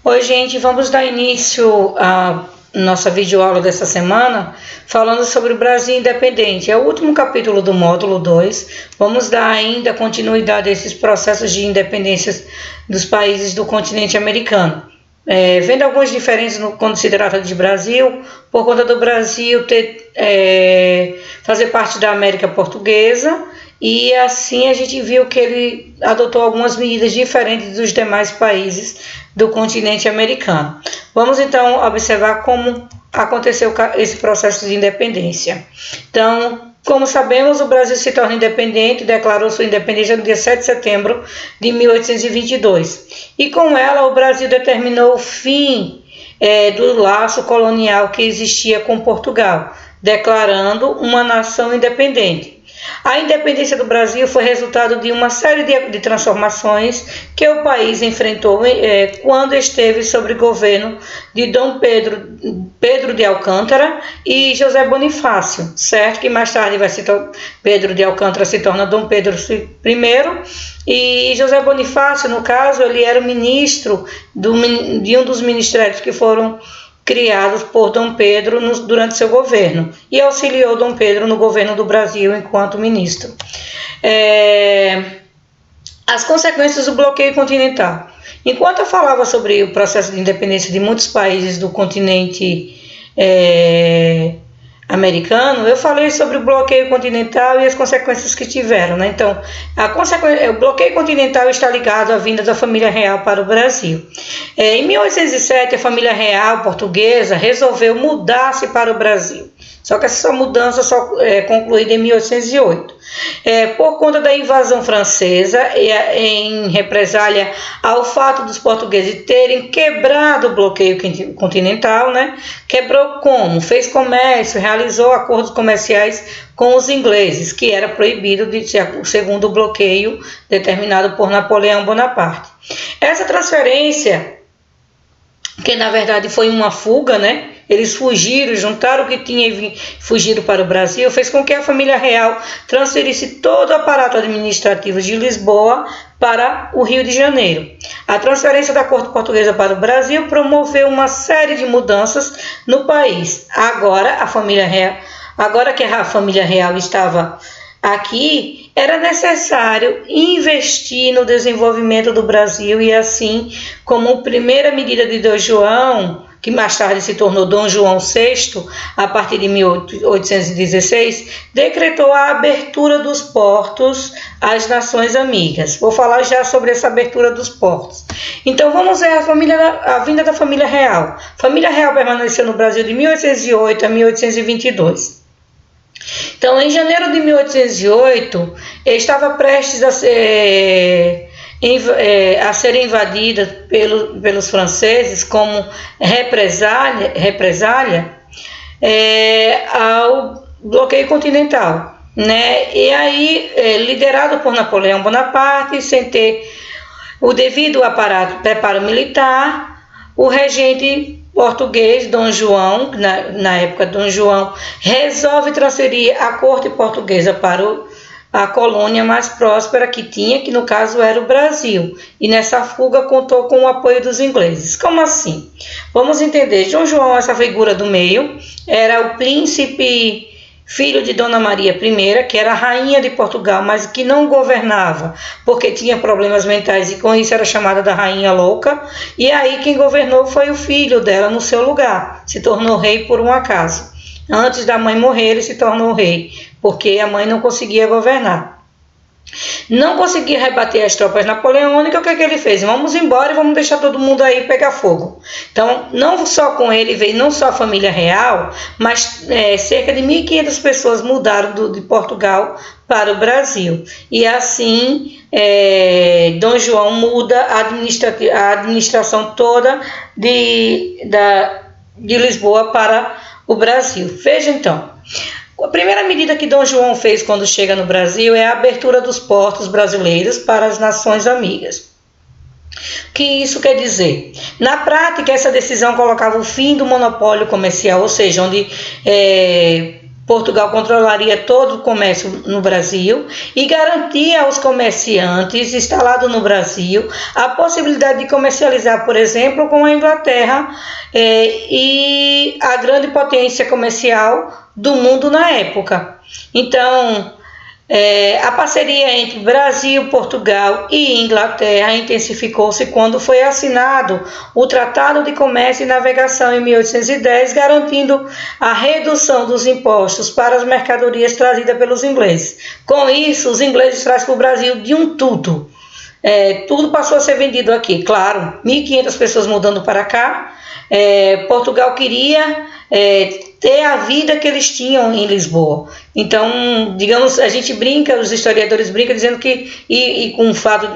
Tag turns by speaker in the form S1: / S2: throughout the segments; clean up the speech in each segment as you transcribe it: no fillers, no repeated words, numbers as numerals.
S1: Oi, gente, vamos dar início à nossa videoaula dessa semana falando sobre o Brasil independente. É o último capítulo do módulo 2. Vamos dar ainda continuidade a esses processos de independência dos países do continente americano. Vendo algumas diferenças quando se trata de Brasil, por conta do Brasil fazer parte da América Portuguesa, e assim a gente viu que ele adotou algumas medidas diferentes dos demais países do continente americano. Vamos então observar como aconteceu esse processo de independência. Então, como sabemos, o Brasil se torna independente, declarou sua independência no dia 7 de setembro de 1822. E com ela, o Brasil determinou o fim do laço colonial que existia com Portugal, declarando uma nação independente. A independência do Brasil foi resultado de uma série de transformações que o país enfrentou quando esteve sob o governo de Dom Pedro de Alcântara e José Bonifácio, certo? Que mais tarde Pedro de Alcântara se torna Dom Pedro I, e José Bonifácio, no caso, ele era o ministro de um dos ministérios que foram criados por Dom Pedro durante seu governo, e auxiliou Dom Pedro no governo do Brasil enquanto ministro. As consequências do bloqueio continental. Enquanto eu falava sobre o processo de independência de muitos países do continente americano, eu falei sobre o bloqueio continental e as consequências que tiveram, né? Então, o bloqueio continental está ligado à vinda da família real para o Brasil. Em 1807, a família real portuguesa resolveu mudar-se para o Brasil. Só que essa mudança só concluída em 1808. Por conta da invasão francesa, em represália ao fato dos portugueses terem quebrado o bloqueio continental, né? Quebrou como? Fez comércio, realizou acordos comerciais com os ingleses, que era proibido segundo o bloqueio determinado por Napoleão Bonaparte. Essa transferência, que na verdade foi uma fuga, né? Eles fugiram, juntaram o que tinha e fugiram para o Brasil, fez com que a família real transferisse todo o aparato administrativo de Lisboa para o Rio de Janeiro. A transferência da corte portuguesa para o Brasil promoveu uma série de mudanças no país. Agora que a família real estava aqui, era necessário investir no desenvolvimento do Brasil, e assim, como primeira medida de Dom João, que mais tarde se tornou Dom João VI, a partir de 1816, decretou a abertura dos portos às nações amigas. Vou falar já sobre essa abertura dos portos. Então vamos ver a vinda da família real. A família real permaneceu no Brasil de 1808 a 1822. Então, em janeiro de 1808, estava prestes a ser invadida pelos franceses como represália ao bloqueio continental, né? E aí, liderado por Napoleão Bonaparte, sem ter o devido preparo militar, o regente português, Dom João, na época Dom João, resolve transferir a corte portuguesa para a colônia mais próspera que tinha, que no caso era o Brasil, e nessa fuga contou com o apoio dos ingleses. Como assim? Vamos entender. Dom João, essa figura do meio, era o príncipe filho de Dona Maria I, que era a rainha de Portugal, mas que não governava, porque tinha problemas mentais, e com isso era chamada da rainha louca. E aí quem governou foi o filho dela no seu lugar, se tornou rei por um acaso. Antes da mãe morrer, ele se tornou rei, porque a mãe não conseguia governar. Não conseguia rebater as tropas napoleônicas. O que ele fez? Vamos embora e vamos deixar todo mundo aí pegar fogo. Então, não só com ele veio não só a família real, mas cerca de 1.500 pessoas mudaram de Portugal para o Brasil. E assim, Dom João muda a administração toda de Lisboa para o Brasil. Veja então. A primeira medida que Dom João fez quando chega no Brasil é a abertura dos portos brasileiros para as nações amigas. O que isso quer dizer? Na prática, essa decisão colocava o fim do monopólio comercial, ou seja, onde Portugal controlaria todo o comércio no Brasil e garantia aos comerciantes instalados no Brasil a possibilidade de comercializar, por exemplo, com a Inglaterra e a grande potência comercial do mundo na época. Então, a parceria entre Brasil, Portugal e Inglaterra intensificou-se quando foi assinado o Tratado de Comércio e Navegação em 1810, garantindo a redução dos impostos para as mercadorias trazidas pelos ingleses. Com isso, os ingleses trazem para o Brasil de um tudo. Tudo passou a ser vendido aqui, claro, 1.500 pessoas mudando para cá. Portugal queria ter a vida que eles tinham em Lisboa. Então, digamos, a gente brinca, os historiadores brincam dizendo que, e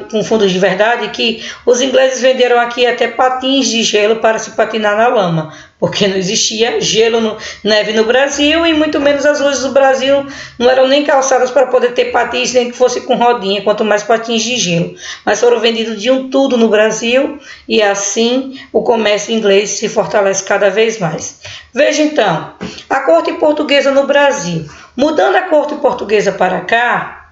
S1: com fundo de verdade, que os ingleses venderam aqui até patins de gelo para se patinar na lama, porque não existia gelo, neve no Brasil, e muito menos as ruas do Brasil não eram nem calçadas para poder ter patins, nem que fosse com rodinha, quanto mais patins de gelo. Mas foram vendidos de um tudo no Brasil, e assim o comércio inglês se fortalece cada vez mais. Veja então, a corte portuguesa no Brasil. Mudando a corte portuguesa para cá,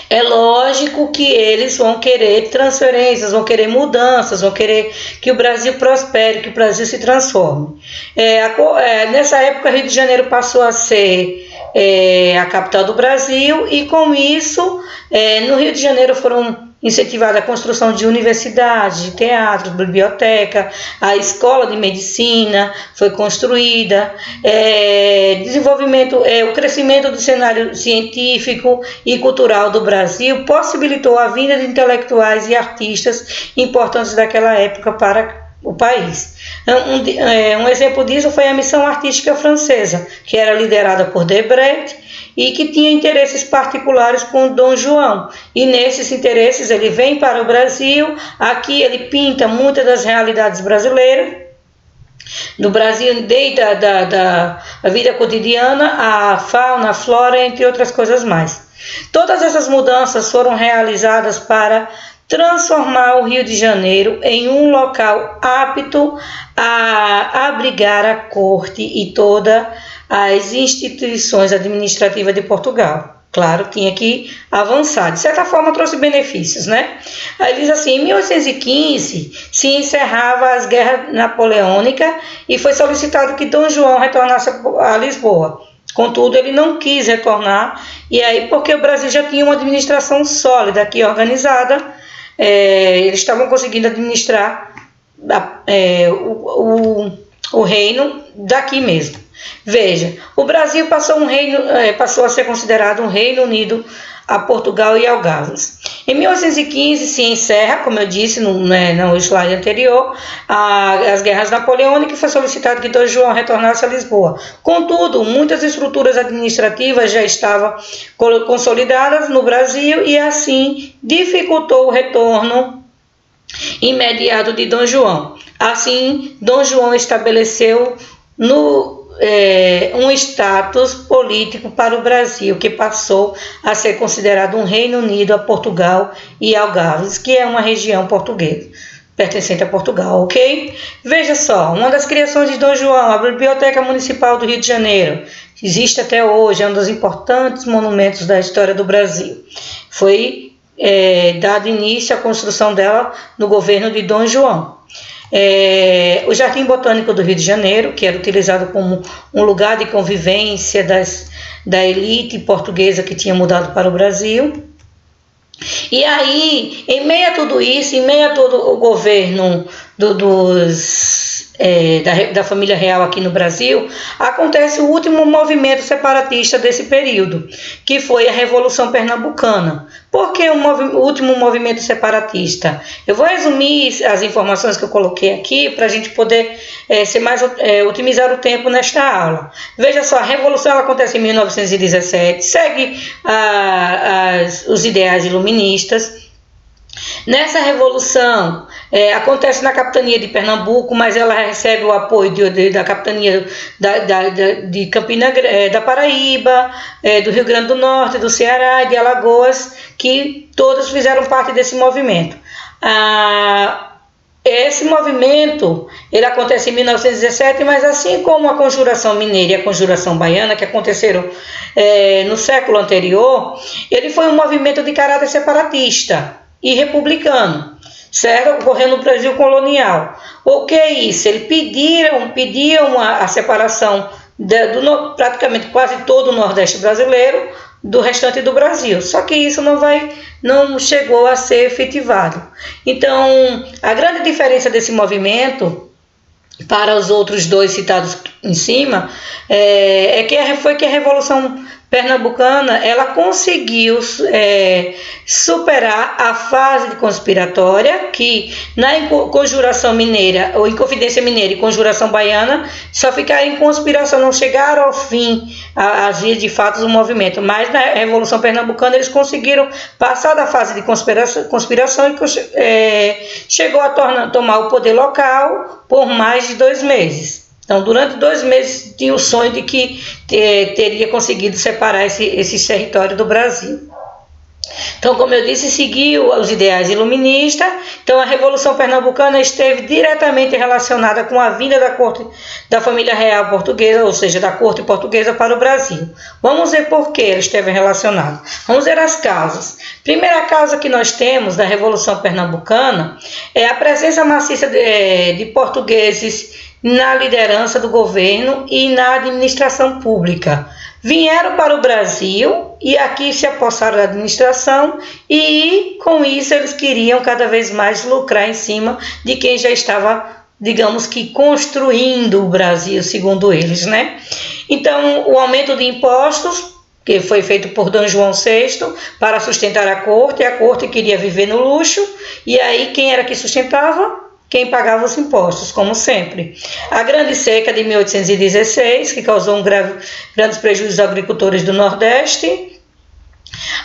S1: é lógico que eles vão querer transferências, vão querer mudanças, vão querer que o Brasil prospere, que o Brasil se transforme. Nessa época, Rio de Janeiro passou a ser a capital do Brasil, e com isso, no Rio de Janeiro foram incentivada a construção de universidades, de teatros, biblioteca, a escola de medicina foi construída, o crescimento do cenário científico e cultural do Brasil possibilitou a vinda de intelectuais e artistas importantes daquela época para o país. Um exemplo disso foi a missão artística francesa, que era liderada por Debret, e que tinha interesses particulares com Dom João. E nesses interesses ele vem para o Brasil, aqui ele pinta muitas das realidades brasileiras, no Brasil, desde a vida cotidiana, a fauna, a flora, entre outras coisas mais. Todas essas mudanças foram realizadas para transformar o Rio de Janeiro em um local apto a abrigar a corte e todas as instituições administrativas de Portugal. Claro, tinha que avançar. De certa forma, trouxe benefícios, né? Aí diz assim, em 1815 se encerrava as guerras napoleônicas e foi solicitado que Dom João retornasse a Lisboa. Contudo, ele não quis retornar, e aí porque o Brasil já tinha uma administração sólida aqui organizada, eles estavam conseguindo administrar o reino daqui mesmo. Veja, o Brasil passou a ser considerado um Reino Unido a Portugal e Algarves. Em 1815 se encerra, como eu disse no slide anterior, as guerras napoleônicas, e foi solicitado que Dom João retornasse a Lisboa. Contudo, muitas estruturas administrativas já estavam consolidadas no Brasil e assim dificultou o retorno imediato de Dom João. Assim, Dom João estabeleceu um status político para o Brasil, que passou a ser considerado um Reino Unido a Portugal e Algarves, que é uma região portuguesa, pertencente a Portugal, ok? Veja só, uma das criações de Dom João, a Biblioteca Municipal do Rio de Janeiro, existe até hoje, é um dos importantes monumentos da história do Brasil. Foi dado início à construção dela no governo de Dom João. O Jardim Botânico do Rio de Janeiro, que era utilizado como um lugar de convivência da elite portuguesa que tinha mudado para o Brasil. E aí, em meio a tudo isso, em meio a todo o governo da família real aqui no Brasil, acontece o último movimento separatista desse período, que foi a Revolução Pernambucana. Por que o último movimento separatista? Eu vou resumir as informações que eu coloquei aqui para a gente poder otimizar o tempo nesta aula. Veja só, a Revolução ela acontece em 1917, segue os ideais iluministas. Nessa revolução, acontece na capitania de Pernambuco, mas ela recebe o apoio da capitania de Campina, da Paraíba, do Rio Grande do Norte, do Ceará e de Alagoas, que todos fizeram parte desse movimento. Esse movimento, ele acontece em 1917, mas assim como a Conjuração Mineira e a Conjuração Baiana, que aconteceram no século anterior, ele foi um movimento de caráter separatista e republicano, certo? Ocorrendo no Brasil colonial. O que é isso? Eles pediam a separação praticamente quase todo o Nordeste brasileiro do restante do Brasil. Só que isso não chegou a ser efetivado. Então, a grande diferença desse movimento para os outros dois citados em cima foi que a Revolução Pernambucana ela conseguiu superar a fase de conspiratória que na Conjuração Mineira, ou Inconfidência Mineira e Conjuração Baiana, só ficaram em conspiração, não chegaram ao fim as vias de fato do movimento, mas na Revolução Pernambucana eles conseguiram passar da fase de conspiração e chegou a tomar o poder local por mais de 2 meses. Então, durante 2 meses, tinha o sonho de que teria conseguido separar esse território do Brasil. Então, como eu disse, seguiu os ideais iluministas. Então, a Revolução Pernambucana esteve diretamente relacionada com a vinda da família real portuguesa, ou seja, da corte portuguesa para o Brasil. Vamos ver por que ela esteve relacionada. Vamos ver as causas. Primeira causa que nós temos da Revolução Pernambucana é a presença maciça de portugueses na liderança do governo e na administração pública. Vieram para o Brasil e aqui se apossaram da administração e, com isso, eles queriam cada vez mais lucrar em cima de quem já estava, digamos que, construindo o Brasil, segundo eles, né? Então, o aumento de impostos, que foi feito por D. João VI para sustentar a corte queria viver no luxo, e aí quem era que sustentava? Quem pagava os impostos, como sempre. A grande seca de 1816, que causou grandes prejuízos aos agricultores do Nordeste.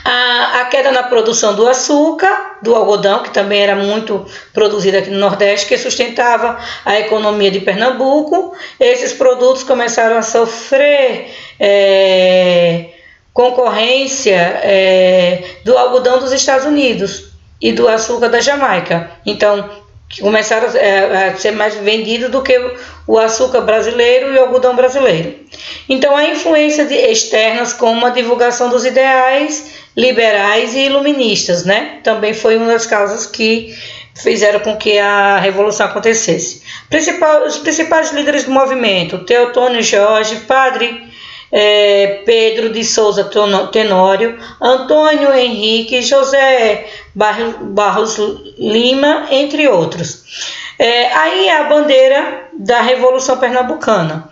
S1: A queda na produção do açúcar, do algodão, que também era muito produzido aqui no Nordeste, que sustentava a economia de Pernambuco. Esses produtos começaram a sofrer concorrência do algodão dos Estados Unidos e do açúcar da Jamaica. Então, que começaram a ser mais vendidos do que o açúcar brasileiro e o algodão brasileiro. Então, a influência externas como a divulgação dos ideais liberais e iluministas, né? Também foi uma das causas que fizeram com que a Revolução acontecesse. Os principais líderes do movimento, Teotônio Jorge, Padre Pedro de Souza Tenório, Antônio Henrique, José Barros Lima, entre outros. Aí a bandeira da Revolução Pernambucana.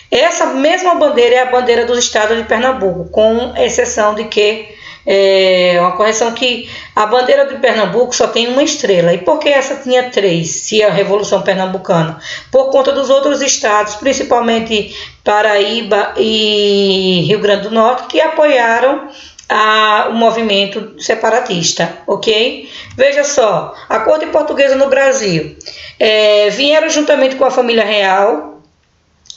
S1: Essa mesma bandeira é a bandeira dos estados de Pernambuco, com exceção de que uma correção que a bandeira de Pernambuco só tem uma estrela. E por que essa tinha 3, se a Revolução Pernambucana? Por conta dos outros estados, principalmente Paraíba e Rio Grande do Norte, que apoiaram o movimento separatista, ok? Veja só, a corte portuguesa no Brasil vieram juntamente com a família real,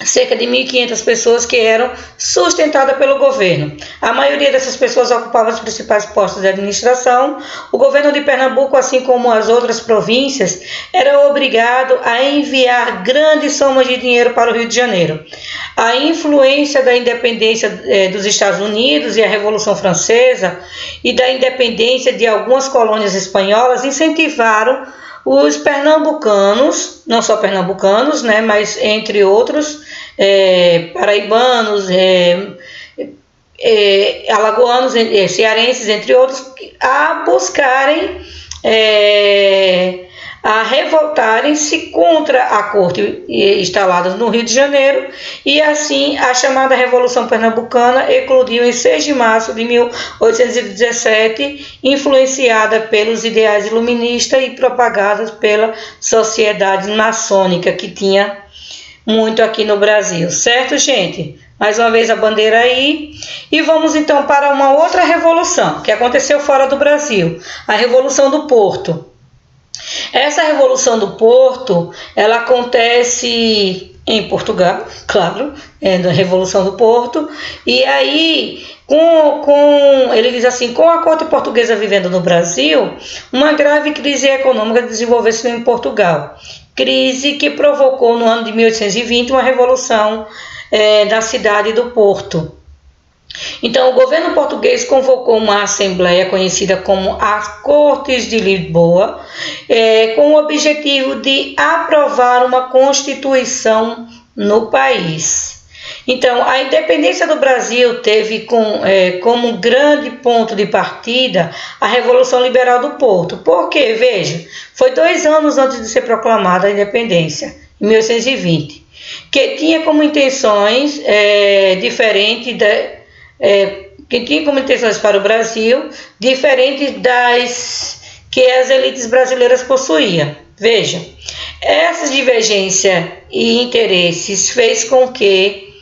S1: cerca de 1.500 pessoas que eram sustentadas pelo governo. A maioria dessas pessoas ocupava os principais postos de administração. O governo de Pernambuco, assim como as outras províncias, era obrigado a enviar grandes somas de dinheiro para o Rio de Janeiro. A influência da independência dos Estados Unidos e a Revolução Francesa e da independência de algumas colônias espanholas incentivaram os pernambucanos, não só pernambucanos, né, mas entre outros, paraibanos, alagoanos, cearenses, entre outros, a buscarem, a revoltarem-se contra a corte instalada no Rio de Janeiro, e assim a chamada Revolução Pernambucana eclodiu em 6 de março de 1817, influenciada pelos ideais iluministas e propagadas pela sociedade maçônica, que tinha muito aqui no Brasil, certo, gente? Mais uma vez a bandeira aí. E vamos então para uma outra revolução que aconteceu fora do Brasil, a Revolução do Porto. Essa Revolução do Porto, ela acontece em Portugal, claro, na Revolução do Porto. E aí, ele diz assim, com a corte portuguesa vivendo no Brasil, uma grave crise econômica desenvolveu-se em Portugal. Crise que provocou no ano de 1820 uma revolução na cidade do Porto. Então, o governo português convocou uma assembleia conhecida como as Cortes de Lisboa, com o objetivo de aprovar uma constituição no país. Então, a independência do Brasil teve como grande ponto de partida a Revolução Liberal do Porto. Por quê? Veja, foi 2 anos antes de ser proclamada a independência, em 1820, que tinha como intenções que tinha como intenções para o Brasil diferentes das que as elites brasileiras possuíam. Veja, essa divergência e interesses fez com que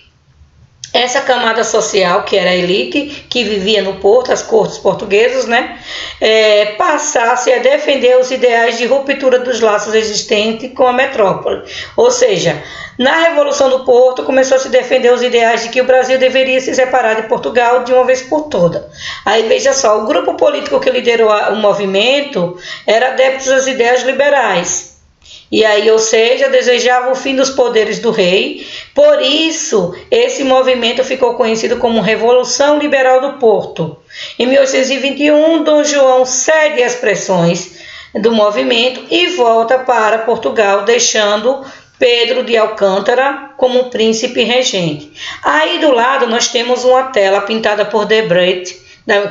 S1: essa camada social, que era a elite, que vivia no Porto, as cortes portuguesas, passasse a defender os ideais de ruptura dos laços existentes com a metrópole. Ou seja, na Revolução do Porto começou a se defender os ideais de que o Brasil deveria se separar de Portugal de uma vez por todas. Aí veja só, o grupo político que liderou o movimento era adepto das ideias liberais. E aí, ou seja, desejava o fim dos poderes do rei. Por isso, esse movimento ficou conhecido como Revolução Liberal do Porto. Em 1821, Dom João cede às pressões do movimento e volta para Portugal, deixando Pedro de Alcântara como príncipe regente. Aí do lado nós temos uma tela pintada por Debret,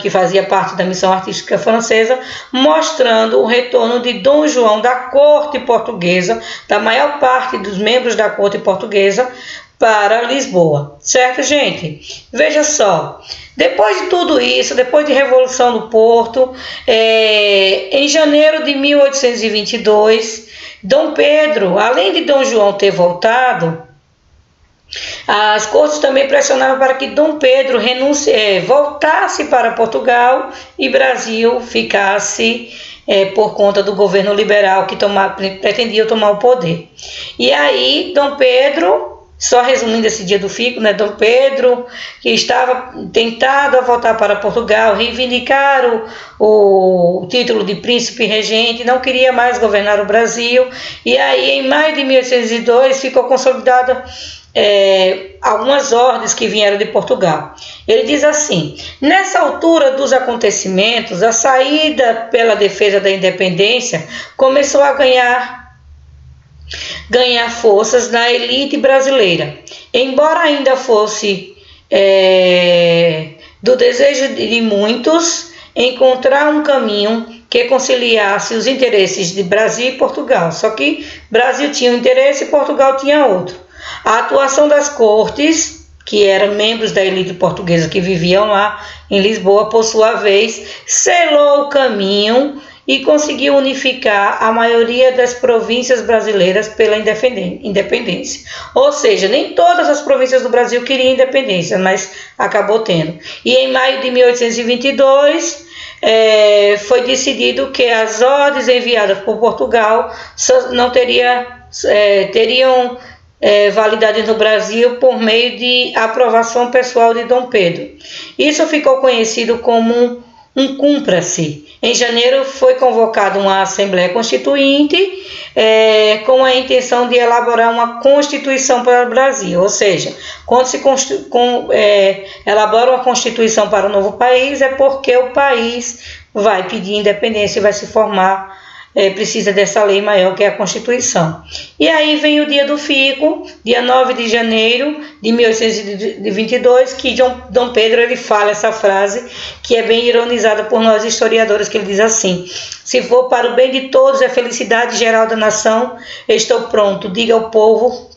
S1: que fazia parte da missão artística francesa, mostrando o retorno de Dom João da corte portuguesa, da maior parte dos membros da corte portuguesa, para Lisboa. Certo, gente? Veja só, depois de tudo isso, depois de Revolução do Porto, em janeiro de 1822, Dom Pedro, além de Dom João ter voltado, as cortes também pressionavam para que Dom Pedro voltasse para Portugal e Brasil ficasse por conta do governo liberal que pretendia tomar o poder. E aí, Dom Pedro, só resumindo esse dia do fico, Dom Pedro, que estava tentado a voltar para Portugal, reivindicar o título de príncipe regente, não queria mais governar o Brasil. E aí, em maio de 1802, ficou consolidada algumas ordens que vieram de Portugal. Ele diz assim: nessa altura dos acontecimentos, a saída pela defesa da independência começou a ganhar forças na elite brasileira. Embora ainda fosse do desejo de muitos encontrar um caminho que conciliasse os interesses de Brasil e Portugal. Só que Brasil tinha um interesse e Portugal tinha outro. A atuação das cortes, que eram membros da elite portuguesa que viviam lá em Lisboa, por sua vez, selou o caminho e conseguiu unificar a maioria das províncias brasileiras pela independência. Ou seja, nem todas as províncias do Brasil queriam independência, mas acabou tendo. E em maio de 1822, foi decidido que as ordens enviadas por Portugal não teriam validade no Brasil por meio de aprovação pessoal de Dom Pedro. Isso ficou conhecido como um cumpra-se. Em janeiro foi convocada uma Assembleia Constituinte com a intenção de elaborar uma Constituição para o Brasil. Ou seja, quando se elabora uma Constituição para o novo país, é porque o país vai pedir independência e vai se formar, precisa dessa lei maior que é a Constituição. E aí vem o dia do fico, dia 9 de janeiro de 1822, que Dom Pedro ele fala essa frase, que é bem ironizada por nós historiadores, que ele diz assim: se for para o bem de todos e a felicidade geral da nação, estou pronto, diga ao povo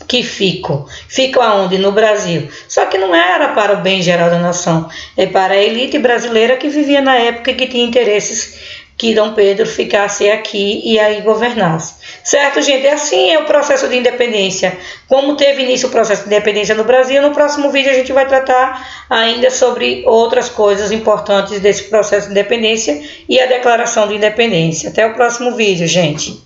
S1: que fico. Fico aonde? No Brasil. Só que não era para o bem geral da nação, é para a elite brasileira que vivia na época e que tinha interesses que Dom Pedro ficasse aqui e aí governasse. Certo, gente? Assim é o processo de independência. Como teve início o processo de independência no Brasil, no próximo vídeo a gente vai tratar ainda sobre outras coisas importantes desse processo de independência e a declaração de independência. Até o próximo vídeo, gente.